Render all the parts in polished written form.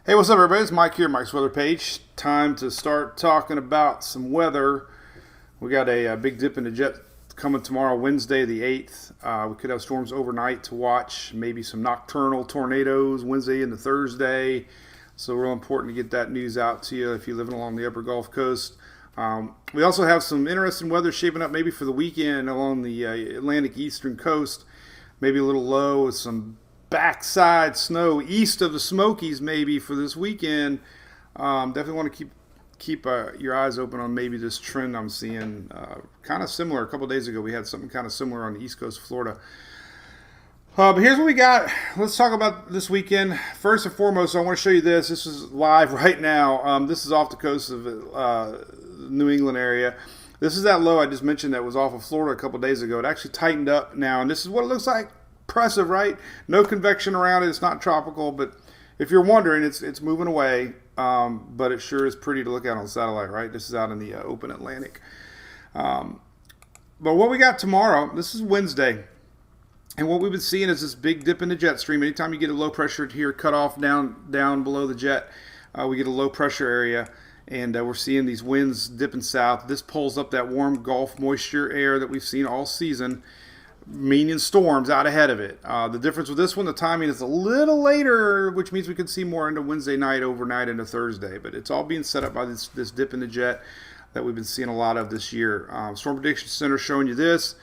Hey, what's up, everybody? It's Mike here, Mike's Weather Page. Time to start talking about some weather. We got a big dip in the jet coming tomorrow, Wednesday the 8th. We could have storms overnight to watch, maybe some nocturnal tornadoes Wednesday into Thursday. So real important to get that news out to you if you're living along the upper Gulf Coast. We also have some interesting weather shaping up maybe for the weekend along the Atlantic eastern coast. Maybe a little low with some backside snow east of the Smokies maybe for this weekend. Definitely want to keep your eyes open on maybe this trend I'm seeing. Kind of similar. A couple of days ago we had something kind of similar on the east coast of Florida. But here's what we got. Let's talk about this weekend. First and foremost, I want to show you this. This is live right now. This is off the coast of New England area. This is that low I just mentioned that was off of Florida a couple of days ago. It actually tightened up now, and this is what it looks like. Impressive, right? No convection around it. It's not tropical, but if you're wondering, it's moving away. But it sure is pretty to look at on satellite, right? This is out in the open Atlantic. But what we got tomorrow, this is Wednesday. And what we've been seeing is this big dip in the jet stream. Anytime you get a low pressure here cut off down below the jet, we get a low pressure area. And we're seeing these winds dipping south. This pulls up that warm Gulf moisture air that we've seen all season, meaning storms out ahead of it. The difference with this one, the timing is a little later, which means we could see more into Wednesday night, overnight into Thursday. But it's all being set up by this dip in the jet that we've been seeing a lot of this year. Storm Prediction Center showing you this.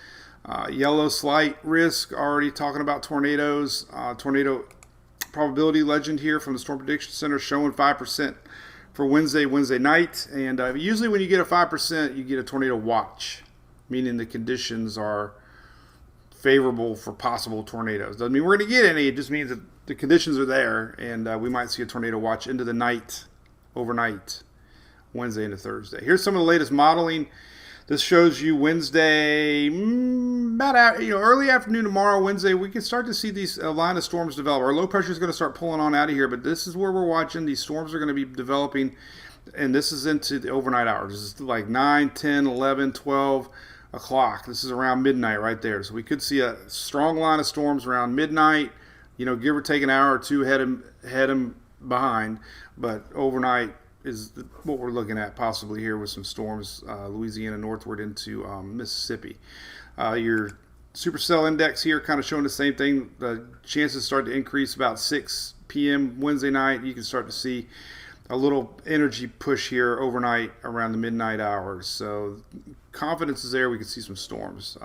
Yellow slight risk, already talking about tornadoes. Tornado probability legend here from the Storm Prediction Center showing 5% for Wednesday night. And usually when you get a 5%, you get a tornado watch, meaning the conditions are favorable for possible tornadoes. Doesn't mean we're going to get any. It just means that the conditions are there, and we might see a tornado watch into the night, overnight, Wednesday into Thursday. Here's some of the latest modeling. This shows you Wednesday, about early afternoon tomorrow, Wednesday. We can start to see these line of storms develop. Our low pressure is going to start pulling on out of here, but this is where we're watching. These storms are going to be developing, and this is into the overnight hours. This is like 9, 10, 11, 12 o'clock. This is around midnight right there. So we could see a strong line of storms around midnight, give or take an hour or two ahead and behind. But overnight is what we're looking at possibly here with some storms, Louisiana northward into Mississippi. Your supercell index here kind of showing the same thing. The chances start to increase about 6 p.m. Wednesday night. You can start to see a little energy push here overnight around the midnight hours. So confidence is there. We could see some storms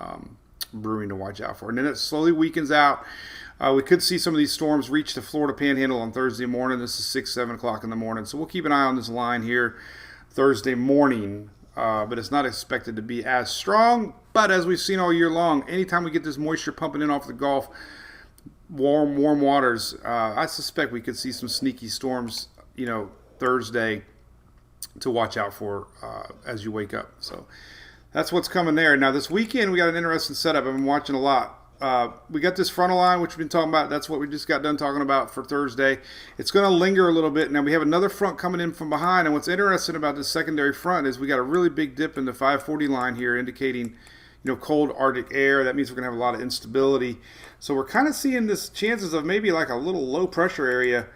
brewing to watch out for. And then it slowly weakens out. We could see some of these storms reach the Florida Panhandle on Thursday morning. This is 6, 7 o'clock in the morning. So we'll keep an eye on this line here Thursday morning. But it's not expected to be as strong. But as we've seen all year long, anytime we get this moisture pumping in off the Gulf, warm waters, I suspect we could see some sneaky storms, Thursday to watch out for as you wake up. So that's what's coming there. Now this weekend we got an interesting setup. I've been watching a lot. We got this frontal line, which we've been talking about. That's what we just got done talking about for Thursday. It's going to linger a little bit. Now we have another front coming in from behind, and what's interesting about this secondary front is we got a really big dip in the 540 line here, indicating cold Arctic air. That means we're going to have a lot of instability. So we're kind of seeing this chances of maybe like a little low pressure area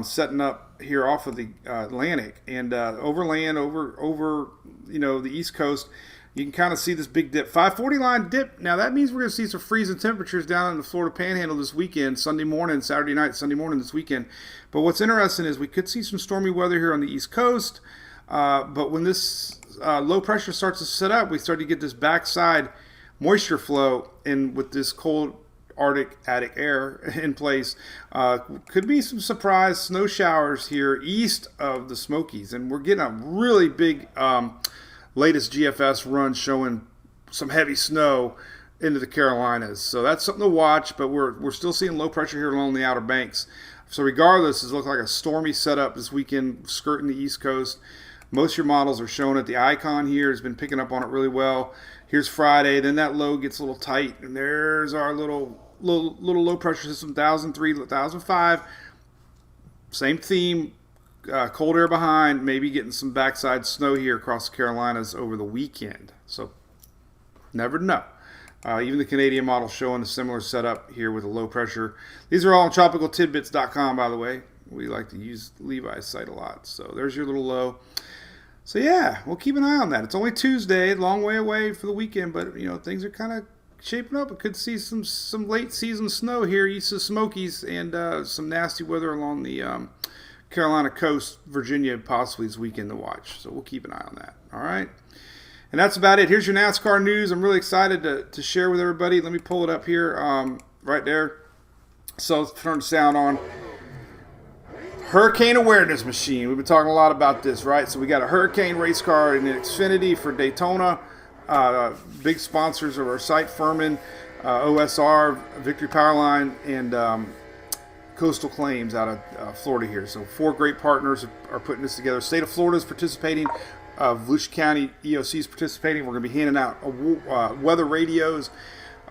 setting up here off of the Atlantic and overland over the East Coast. You can kind of see this big dip, 540 line dip. Now that means we're going to see some freezing temperatures down in the Florida Panhandle this weekend, Sunday morning, Saturday night, Sunday morning this weekend. But what's interesting is we could see some stormy weather here on the East Coast. But when this low pressure starts to set up, we start to get this backside moisture flow, and with this cold Arctic air in place, could be some surprise snow showers here east of the Smokies. And we're getting a really big latest GFS run showing some heavy snow into the Carolinas. So that's something to watch, but we're still seeing low pressure here along the Outer Banks. So regardless, it looks like a stormy setup this weekend skirting the East Coast. Most of your models are showing it. The icon here has been picking up on it really well. Here's Friday, then that low gets a little tight, and there's our little low pressure system, 1003, 1005. Same theme. Cold air behind, maybe getting some backside snow here across the Carolinas over the weekend. So, never know. Even the Canadian model showing a similar setup here with a low pressure. These are all on tropicaltidbits.com, by the way. We like to use Levi's site a lot. So there's your little low. So yeah, we'll keep an eye on that. It's only Tuesday, long way away for the weekend, but things are kind of shaping up. We could see some late season snow here east of Smokies, and some nasty weather along the Carolina coast, Virginia possibly this weekend to watch. So we'll keep an eye on that. All right. And that's about it. Here's your NASCAR news. I'm really excited to share with everybody. Let me pull it up here right there. So let's turn the sound on. Hurricane awareness machine. We've been talking a lot about this, right? So we got a hurricane race car in Xfinity for Daytona. Big sponsors of our site, Furman, OSR, Victory Powerline, and Coastal Claims out of Florida here. So 4 great partners are putting this together. State of Florida is participating. Volusia County EOC is participating. We're going to be handing out weather radios,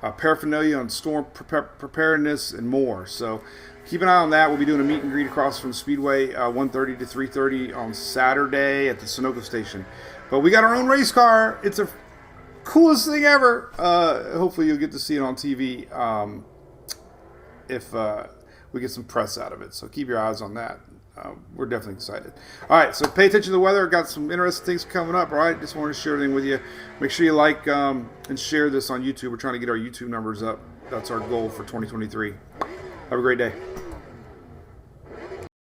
paraphernalia on storm preparedness, and more. So keep an eye on that. We'll be doing a meet and greet across from Speedway, 1:30 to 3:30 on Saturday at the Sunoco station. But we got our own race car. It's the coolest thing ever. Hopefully you'll get to see it on TV if we get some press out of it. So keep your eyes on that. We're definitely excited. All right, so pay attention to the weather. Got some interesting things coming up, all right? Just wanted to share everything with you. Make sure you like and share this on YouTube. We're trying to get our YouTube numbers up. That's our goal for 2023. Have a great day.